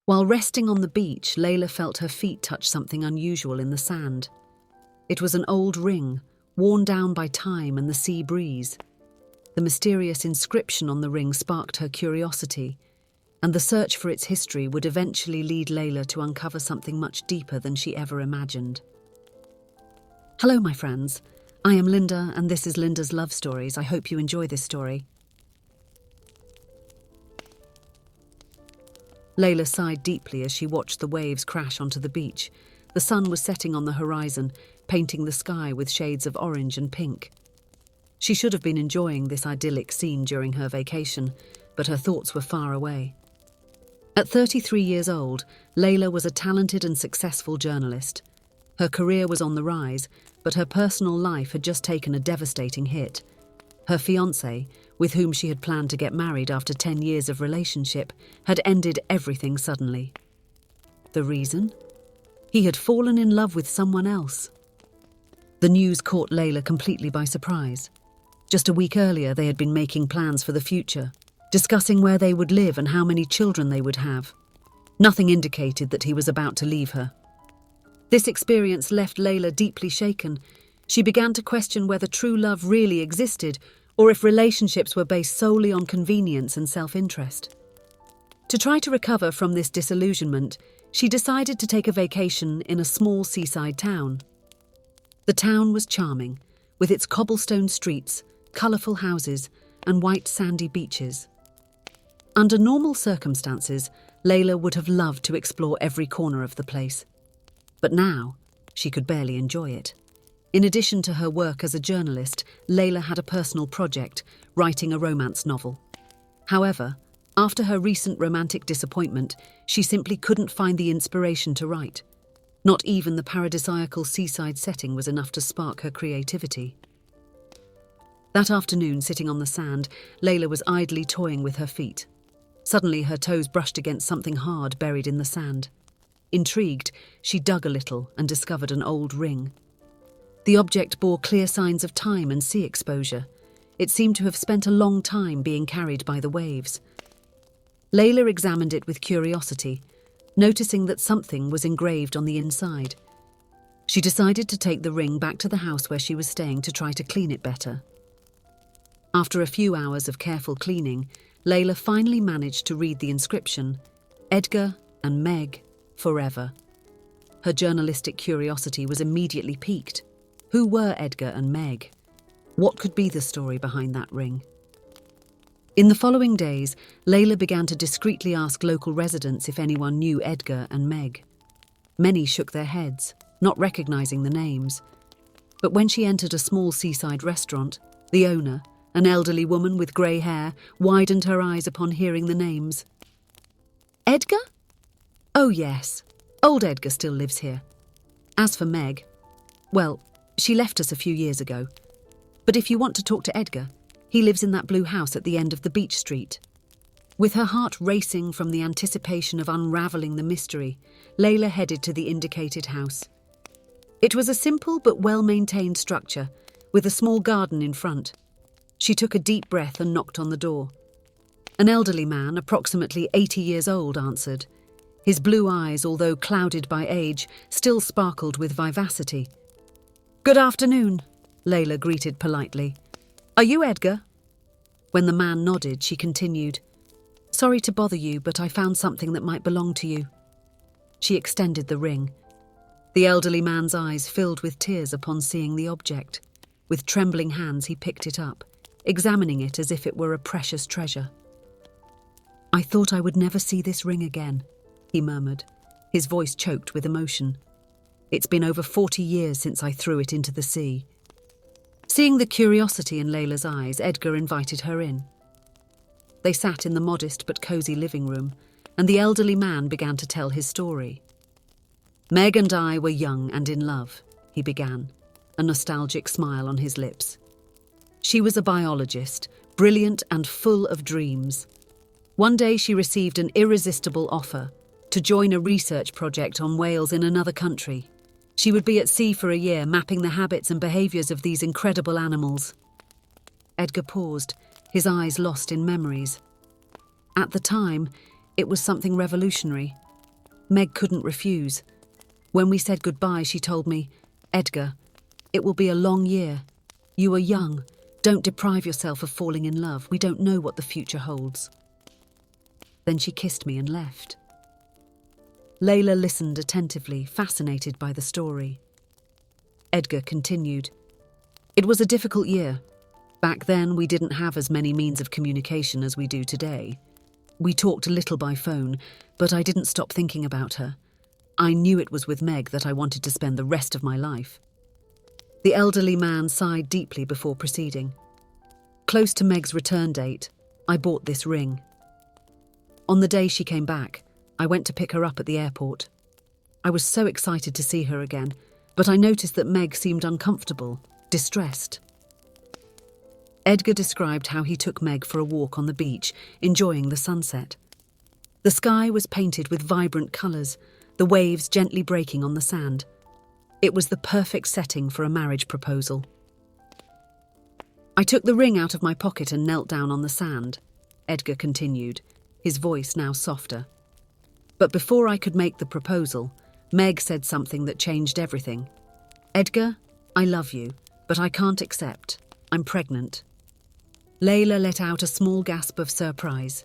While resting on the beach, Layla felt her feet touch something unusual in the sand. It was an old ring, worn down by time and the sea breeze. The mysterious inscription on the ring sparked her curiosity, and the search for its history would eventually lead Layla to uncover something much deeper than she ever imagined. Hello, my friends. I am Linda, and this is Linda's Love Stories. I hope you enjoy this story. Layla sighed deeply as she watched the waves crash onto the beach. The sun was setting on the horizon, painting the sky with shades of orange and pink. She should have been enjoying this idyllic scene during her vacation, but her thoughts were far away. At 33 years old, Layla was a talented and successful journalist. Her career was on the rise, but her personal life had just taken a devastating hit. Her fiancé, with whom she had planned to get married after 10 years of relationship, had ended everything suddenly. The reason? He had fallen in love with someone else. The news caught Layla completely by surprise. Just a week earlier, they had been making plans for the future, discussing where they would live and how many children they would have. Nothing indicated that he was about to leave her. This experience left Layla deeply shaken. She began to question whether true love really existed, or if relationships were based solely on convenience and self-interest. To try to recover from this disillusionment, she decided to take a vacation in a small seaside town. The town was charming, with its cobblestone streets, colourful houses, and white sandy beaches. Under normal circumstances, Layla would have loved to explore every corner of the place. But now, she could barely enjoy it. In addition to her work as a journalist, Layla had a personal project, writing a romance novel. However, after her recent romantic disappointment, she simply couldn't find the inspiration to write. Not even the paradisiacal seaside setting was enough to spark her creativity. That afternoon, sitting on the sand, Layla was idly toying with her feet. Suddenly, her toes brushed against something hard buried in the sand. Intrigued, she dug a little and discovered an old ring. The object bore clear signs of time and sea exposure. It seemed to have spent a long time being carried by the waves. Layla examined it with curiosity, noticing that something was engraved on the inside. She decided to take the ring back to the house where she was staying to try to clean it better. After a few hours of careful cleaning, Layla finally managed to read the inscription, "Edgar and Meg, forever." Her journalistic curiosity was immediately piqued. Who were Edgar and Meg? What could be the story behind that ring? In the following days, Layla began to discreetly ask local residents if anyone knew Edgar and Meg. Many shook their heads, not recognizing the names. But when she entered a small seaside restaurant, the owner, an elderly woman with grey hair, widened her eyes upon hearing the names. "Edgar? Oh yes, old Edgar still lives here. As for Meg, well, she left us a few years ago. But if you want to talk to Edgar, he lives in that blue house at the end of the beach street." With her heart racing from the anticipation of unravelling the mystery, Layla headed to the indicated house. It was a simple but well-maintained structure, with a small garden in front. She took a deep breath and knocked on the door. An elderly man, approximately 80 years old, answered. His blue eyes, although clouded by age, still sparkled with vivacity. "Good afternoon," Layla greeted politely. "Are you Edgar?" When the man nodded, she continued, "Sorry to bother you, but I found something that might belong to you." She extended the ring. The elderly man's eyes filled with tears upon seeing the object. With trembling hands, he picked it up, examining it as if it were a precious treasure. "I thought I would never see this ring again," he murmured, his voice choked with emotion. "It's been over 40 years since I threw it into the sea." Seeing the curiosity in Layla's eyes, Edgar invited her in. They sat in the modest but cosy living room, and the elderly man began to tell his story. "Meg and I were young and in love," he began, a nostalgic smile on his lips. "She was a biologist, brilliant and full of dreams. One day she received an irresistible offer to join a research project on whales in another country. She would be at sea for a year, mapping the habits and behaviours of these incredible animals." Edgar paused, his eyes lost in memories. At the time, it was something revolutionary. Meg couldn't refuse. When we said goodbye, she told me, "Edgar, it will be a long year. You are young. Don't deprive yourself of falling in love. We don't know what the future holds." Then she kissed me and left. Layla listened attentively, fascinated by the story. Edgar continued. "It was a difficult year. Back then, we didn't have as many means of communication as we do today. We talked little by phone, but I didn't stop thinking about her. I knew it was with Meg that I wanted to spend the rest of my life." The elderly man sighed deeply before proceeding. "Close to Meg's return date, I bought this ring. On the day she came back, I went to pick her up at the airport. I was so excited to see her again, but I noticed that Meg seemed uncomfortable, distressed." Edgar described how he took Meg for a walk on the beach, enjoying the sunset. The sky was painted with vibrant colours, the waves gently breaking on the sand. It was the perfect setting for a marriage proposal. "I took the ring out of my pocket and knelt down on the sand," Edgar continued, his voice now softer. "But before I could make the proposal, Meg said something that changed everything. 'Edgar, I love you, but I can't accept. I'm pregnant.'" Layla let out a small gasp of surprise.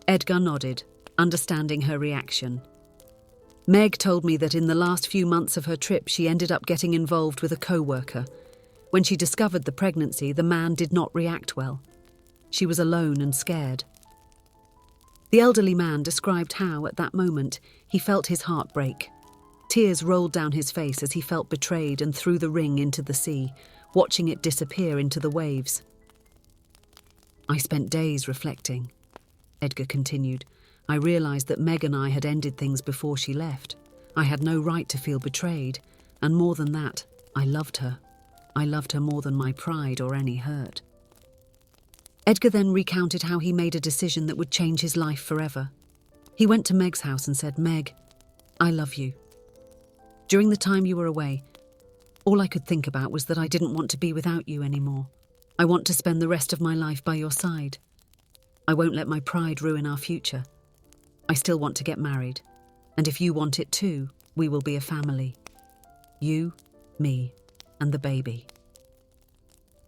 Edgar nodded, understanding her reaction. "Meg told me that in the last few months of her trip she ended up getting involved with a co-worker. When she discovered the pregnancy, the man did not react well. She was alone and scared." The elderly man described how, at that moment, he felt his heart break. Tears rolled down his face as he felt betrayed and threw the ring into the sea, watching it disappear into the waves. "I spent days reflecting," Edgar continued. "I realised that Meg and I had ended things before she left. I had no right to feel betrayed, and more than that, I loved her. I loved her more than my pride or any hurt." Edgar then recounted how he made a decision that would change his life forever. He went to Meg's house and said, "Meg, I love you. During the time you were away, all I could think about was that I didn't want to be without you anymore. I want to spend the rest of my life by your side. I won't let my pride ruin our future. I still want to get married, and if you want it too, we will be a family. You, me, and the baby."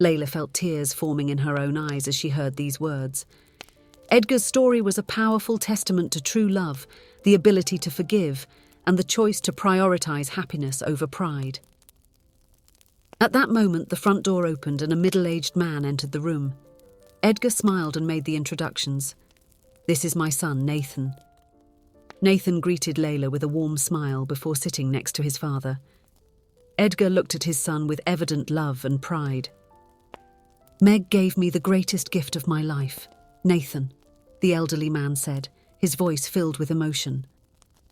Layla felt tears forming in her own eyes as she heard these words. Edgar's story was a powerful testament to true love, the ability to forgive, and the choice to prioritize happiness over pride. At that moment, the front door opened and a middle-aged man entered the room. Edgar smiled and made the introductions. "This is my son, Nathan." Nathan greeted Layla with a warm smile before sitting next to his father. Edgar looked at his son with evident love and pride. "Meg gave me the greatest gift of my life, Nathan," the elderly man said, his voice filled with emotion.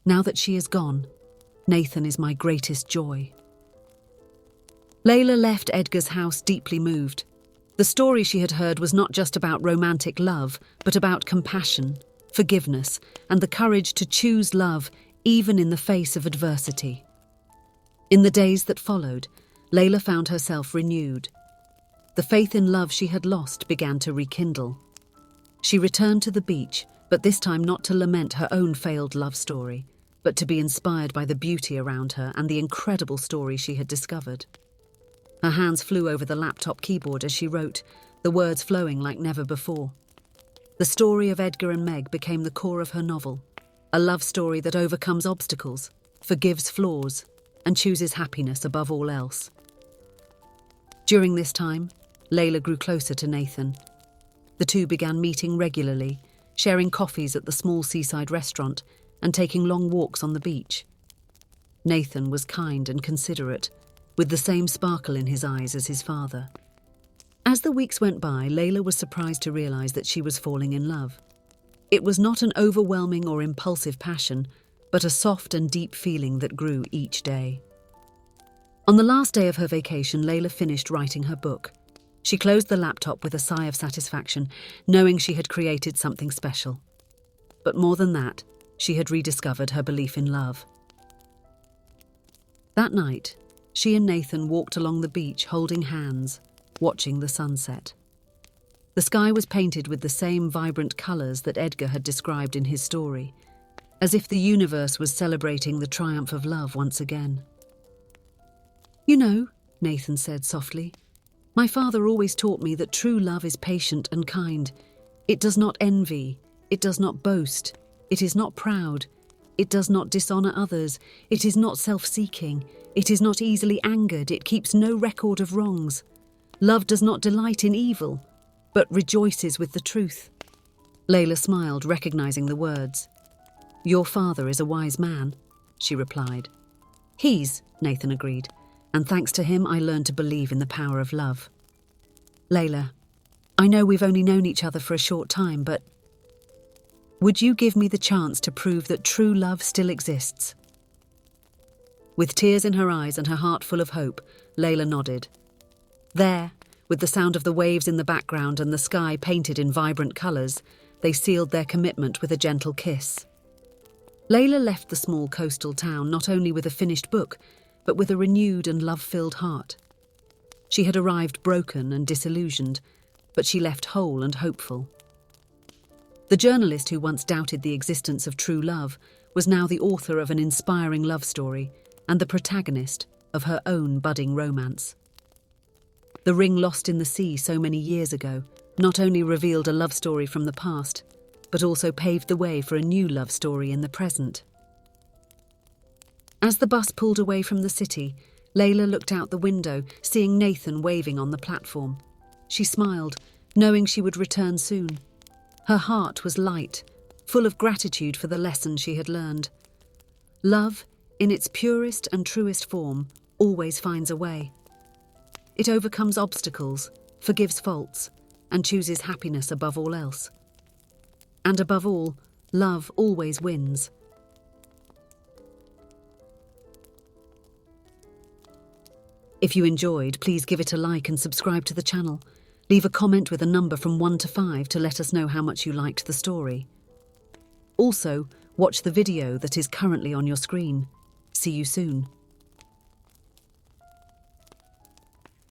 "Now that she is gone, Nathan is my greatest joy." Layla left Edgar's house deeply moved. The story she had heard was not just about romantic love, but about compassion, forgiveness, and the courage to choose love even in the face of adversity. In the days that followed, Layla found herself renewed. The faith in love she had lost began to rekindle. She returned to the beach, but this time not to lament her own failed love story, but to be inspired by the beauty around her and the incredible story she had discovered. Her hands flew over the laptop keyboard as she wrote, the words flowing like never before. The story of Edgar and Meg became the core of her novel, a love story that overcomes obstacles, forgives flaws, and chooses happiness above all else. During this time, Layla grew closer to Nathan. The two began meeting regularly, sharing coffees at the small seaside restaurant and taking long walks on the beach. Nathan was kind and considerate, with the same sparkle in his eyes as his father. As the weeks went by, Layla was surprised to realize that she was falling in love. It was not an overwhelming or impulsive passion, but a soft and deep feeling that grew each day. On the last day of her vacation, Layla finished writing her book. She closed the laptop with a sigh of satisfaction, knowing she had created something special. But more than that, she had rediscovered her belief in love. That night, she and Nathan walked along the beach holding hands, watching the sunset. The sky was painted with the same vibrant colours that Edgar had described in his story. as if the universe was celebrating the triumph of love once again. "You know," Nathan said softly, "my father always taught me that true love is patient and kind. It does not envy, it does not boast, it is not proud, it does not dishonor others, it is not self-seeking, it is not easily angered, it keeps no record of wrongs. Love does not delight in evil, but rejoices with the truth." Layla smiled, recognizing the words. "Your father is a wise man," she replied. Nathan agreed, "and thanks to him I learned to believe in the power of love." "Layla, I know we've only known each other for a short time, but would you give me the chance to prove that true love still exists?" With tears in her eyes and her heart full of hope, Layla nodded. There, with the sound of the waves in the background and the sky painted in vibrant colours, they sealed their commitment with a gentle kiss. Layla left the small coastal town not only with a finished book, but with a renewed and love-filled heart. She had arrived broken and disillusioned, but she left whole and hopeful. The journalist who once doubted the existence of true love was now the author of an inspiring love story and the protagonist of her own budding romance. The ring lost in the sea so many years ago not only revealed a love story from the past, but also paved the way for a new love story in the present. As the bus pulled away from the city, Layla looked out the window, seeing Nathan waving on the platform. She smiled, knowing she would return soon. Her heart was light, full of gratitude for the lesson she had learned. Love, in its purest and truest form, always finds a way. It overcomes obstacles, forgives faults, and chooses happiness above all else. And above all, love always wins. If you enjoyed, please give it a like and subscribe to the channel. Leave a comment with a number from 1 to 5 to let us know how much you liked the story. Also, watch the video that is currently on your screen. See you soon.